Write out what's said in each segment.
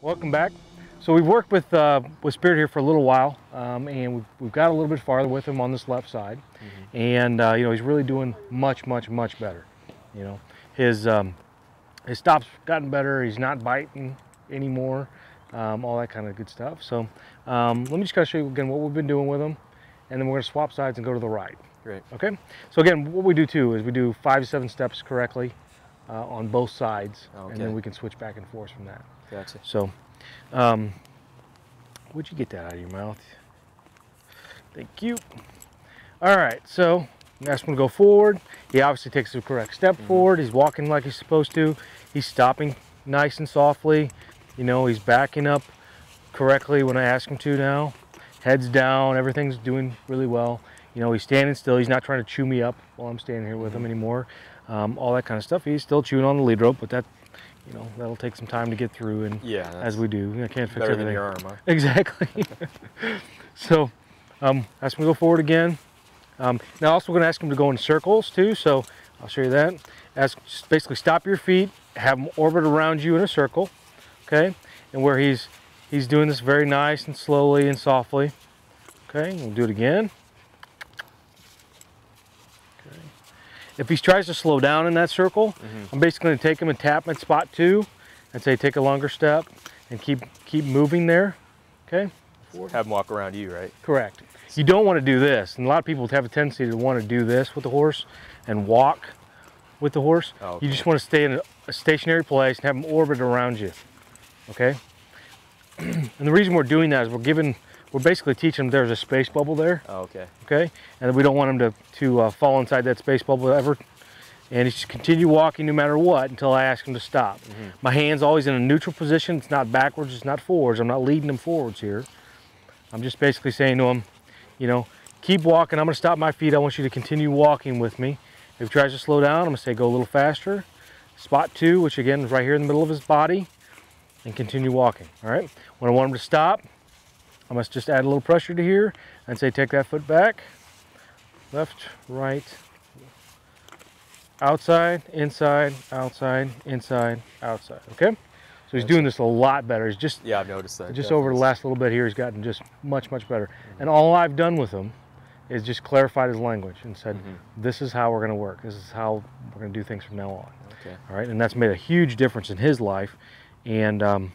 Welcome back. So we've worked with Spirit here for a little while, and we've got a little bit farther with him on this left side, and you know, he's really doing much better. You know, his stop's gotten better. He's not biting anymore, all that kind of good stuff. So let me just kind of show you again what we've been doing with him, and then we're going to swap sides and go to the right. Great. Okay. So again, what we do too is we do 5 to 7 steps correctly on both sides, and then we can switch back and forth from that. Gotcha. So, would you get that out of your mouth? Thank you. All right, so ask him to go forward. He obviously takes the correct step forward. He's walking like he's supposed to. He's stopping nice and softly. You know, he's backing up correctly when I ask him to now. Heads down, everything's doing really well. You know, he's standing still. He's not trying to chew me up while I'm standing here with him anymore. All that kind of stuff. He's still chewing on the lead rope, but that, you know, that'll take some time to get through, and as we do, I can't fix better everything. Than your arm, huh? Exactly. So, ask him to go forward again. Now, also going to ask him to go in circles too. So, I'll show you that. Just basically stop your feet, have him orbit around you in a circle, okay? And where he's doing this very nice and slowly and softly. Okay, we'll do it again. If he tries to slow down in that circle, I'm basically going to take him and tap him at spot 2 and say take a longer step and keep moving there. Okay? Have him walk around you, right? Correct. You don't want to do this. And a lot of people have a tendency to want to do this with the horse and walk with the horse. Oh, okay. You just want to stay in a stationary place and have him orbit around you. Okay? And the reason we're doing that is we're basically teaching him there's a space bubble there. Oh, okay. Okay, and we don't want him to fall inside that space bubble ever. And he should continue walking no matter what until I ask him to stop. My hand's always in a neutral position. It's not backwards, it's not forwards. I'm not leading him forwards here. I'm just basically saying to him, you know, keep walking. I'm going to stop my feet. I want you to continue walking with me. If he tries to slow down, I'm going to say go a little faster. Spot 2, which again is right here in the middle of his body, and continue walking. All right. When I want him to stop, I must just add a little pressure to here and say take that foot back, left, right, outside, inside, outside, inside, outside. Okay? So he's doing this a lot better. He's just, yeah, I've noticed that. Just over the last little bit here, he's gotten just much better. And all I've done with him is just clarified his language and said, this is how we're going to work. This is how we're going to do things from now on. Okay. All right? And that's made a huge difference in his life. And we'll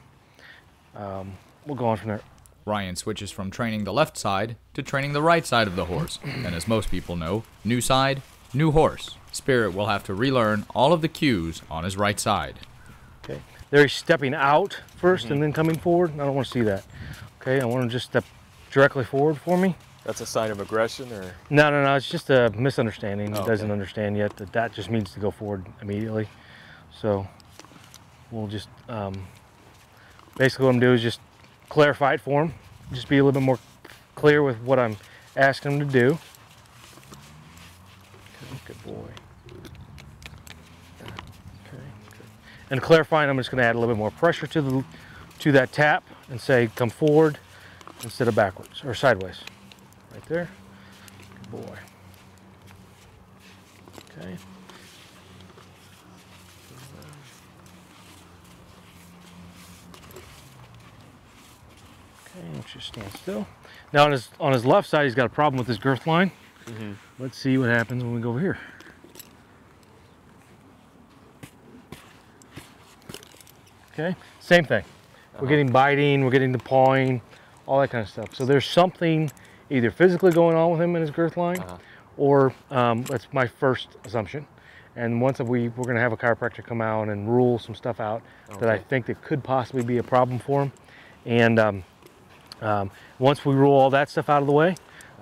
go on from there. Ryan switches from training the left side to training the right side of the horse. And as most people know, new side, new horse. Spirit will have to relearn all of the cues on his right side. Okay, there he's stepping out first and then coming forward. I don't want to see that. Okay, I want him to just step directly forward for me. That's a sign of aggression, or? No, it's just a misunderstanding. Oh, He doesn't understand yet that just means to go forward immediately. So we'll just, basically what I'm doing is just clarify it for him. Just be a little bit more clear with what I'm asking him to do. Okay, good boy. Okay, good. And clarifying, I'm just going to add a little bit more pressure to that tap and say come forward instead of backwards or sideways. Right there. Good boy. Okay. Okay, let's just stand still. Now on his left side, he's got a problem with his girth line. Let's see what happens when we go over here. Okay, same thing. We're getting biting, we're getting the pawing, all that kind of stuff. So there's something either physically going on with him in his girth line, or that's my first assumption. And once we're going to have a chiropractor come out and rule some stuff out that I think that could possibly be a problem for him. And once we rule all that stuff out of the way,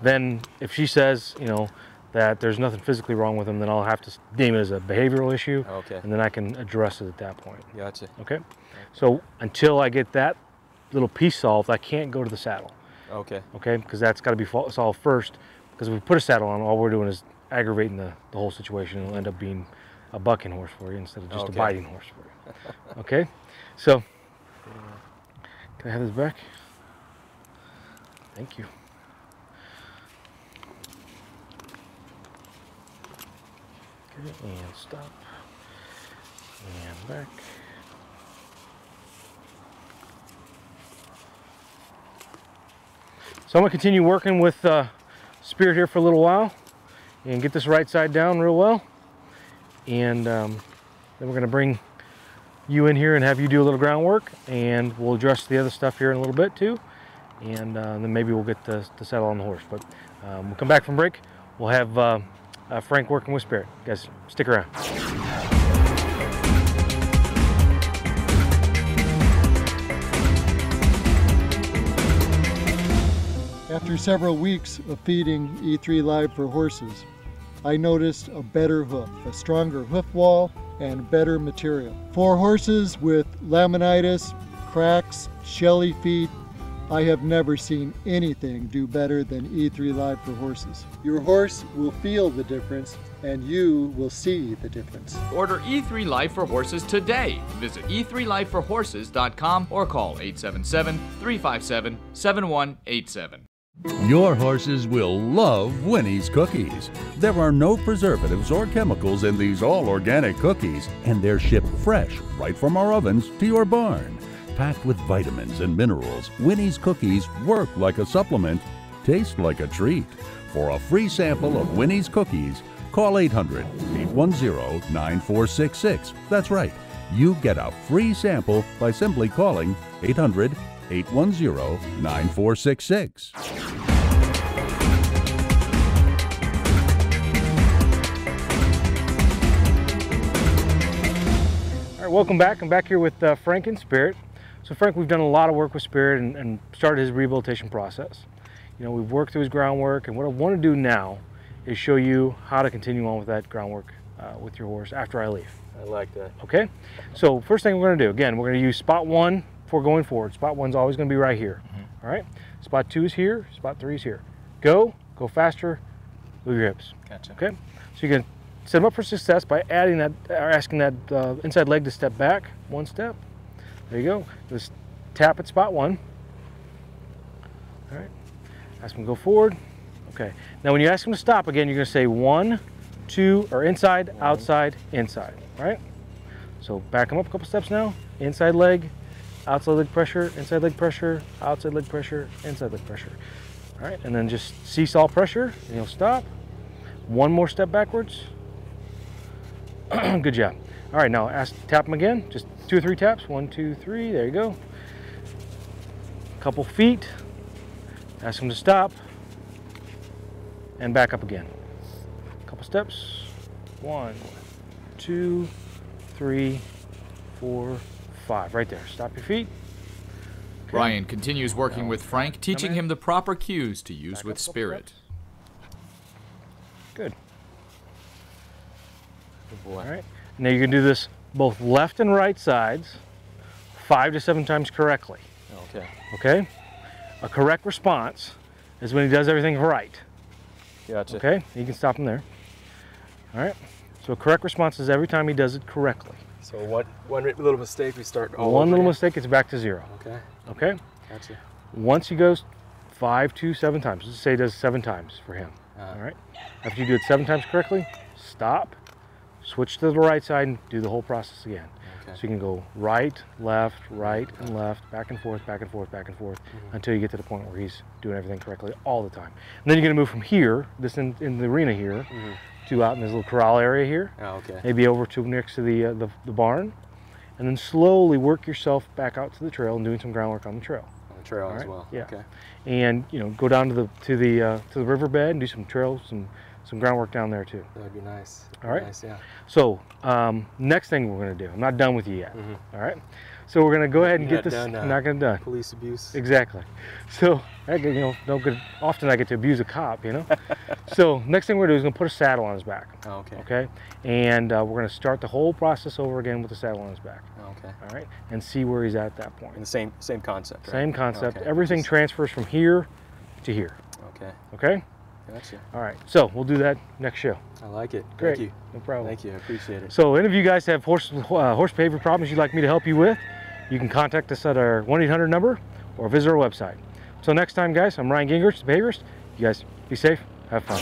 then if she says, you know, that there's nothing physically wrong with him, then I'll have to deem it as a behavioral issue, and then I can address it at that point. Gotcha. Okay? So until I get that little piece solved, I can't go to the saddle. Okay. Okay? Because that's got to be solved first. Because if we put a saddle on, all we're doing is aggravating the whole situation. It'll end up being a bucking horse for you instead of just a biting horse for you. Okay? So, can I have this back? Thank you. Okay, and stop. And back. So I'm gonna continue working with Spirit here for a little while and get this right side down real well. And then we're gonna bring you in here and have you do a little groundwork, and we'll address the other stuff here in a little bit too. And then maybe we'll get to settle on the horse. But we'll come back from break. We'll have Frank working with Spirit. Guys, stick around. After several weeks of feeding E3 Live for horses, I noticed a better hoof, a stronger hoof wall, and better material. For horses with laminitis, cracks, shelly feet, I have never seen anything do better than E3 Live for horses. Your horse will feel the difference, and you will see the difference. Order E3 Live for Horses today. Visit e3liveforhorses.com or call 877-357-7187. Your horses will love Winnie's cookies. There are no preservatives or chemicals in these all-organic cookies, and they're shipped fresh right from our ovens to your barn. Packed with vitamins and minerals, Winnie's cookies work like a supplement, taste like a treat. For a free sample of Winnie's cookies, call 800-810-9466. That's right. You get a free sample by simply calling 800-810-9466. All right, welcome back. I'm back here with Frank and Spirit. So Frank, we've done a lot of work with Spirit and started his rehabilitation process. You know, we've worked through his groundwork, and what I want to do now is show you how to continue on with that groundwork with your horse after I leave. I like that. Okay? So first thing we're going to do, again, we're going to use spot 1 before going forward. Spot 1's always going to be right here. All right? Spot 2 is here, spot 3 is here. Go faster, move your hips. Gotcha. Okay? So you're going to set them up for success by adding that, or asking that inside leg to step back 1 step. There you go. Just tap at spot 1. All right. Ask them to go forward. Okay. Now when you ask them to stop again, you're going to say 1, 2, or inside, outside, inside. All right? So back them up a couple steps now. Inside leg, outside leg pressure, inside leg pressure, outside leg pressure, inside leg pressure. All right. And then just seesaw pressure, and you'll stop. 1 more step backwards. Good job. All right, now tap them again. Just 2 or 3 taps. 1, 2, 3. There you go. Couple feet. Ask them to stop. And back up again. Couple steps. 1, 2, 3, 4, 5. Right there. Stop your feet. Okay. Brian continues working with Frank, teaching him the proper cues to use with Spirit. Good. Good boy. All right. Now you can do this both left and right sides 5 to 7 times correctly. Okay. Okay? A correct response is when he does everything right. Gotcha. Okay? You can stop him there. All right? So a correct response is every time he does it correctly. So one little mistake, we start all One over little again? mistake, it's back to 0. Okay. Okay? Gotcha. Once he goes 5 to 7 times, let's say he does 7 times for him. All right? After you do it 7 times correctly, stop, switch to the right side, and do the whole process again. Okay. So you can go right, left, and left, back and forth, back and forth, back and forth, until you get to the point where he's doing everything correctly all the time. And then you're going to move from here, this in the arena here, to out in this little corral area here. Oh, okay. Maybe over to next to the barn, and then slowly work yourself back out to the trail and doing some groundwork on the trail. On the trail as right? well. Yeah. Okay. And you know, go down to the riverbed and do some trails, some groundwork down there too. That'd be nice. All right. Nice, yeah. So next thing we're going to do, I'm not done with you yet. All right. So we're going to go ahead and You're get this. not done, not going to done. Police abuse. Exactly. So you know, often I get to abuse a cop, you know. So next thing we're going to do is going to put a saddle on his back. Oh, okay. Okay. And we're going to start the whole process over again with the saddle on his back. Oh, okay. All right. And see where he's at that point. And the same concept, right? Same concept. Okay. Everything transfers from here to here. Okay. Okay. Gotcha. All right. So we'll do that next show. I like it. Great. Thank you. No problem. Thank you. I appreciate it. So any of you guys have horse behavior problems you'd like me to help you with, you can contact us at our 1-800 number or visit our website. So next time, guys, I'm Ryan Gingerich, the behaviorist. You guys be safe. Have fun.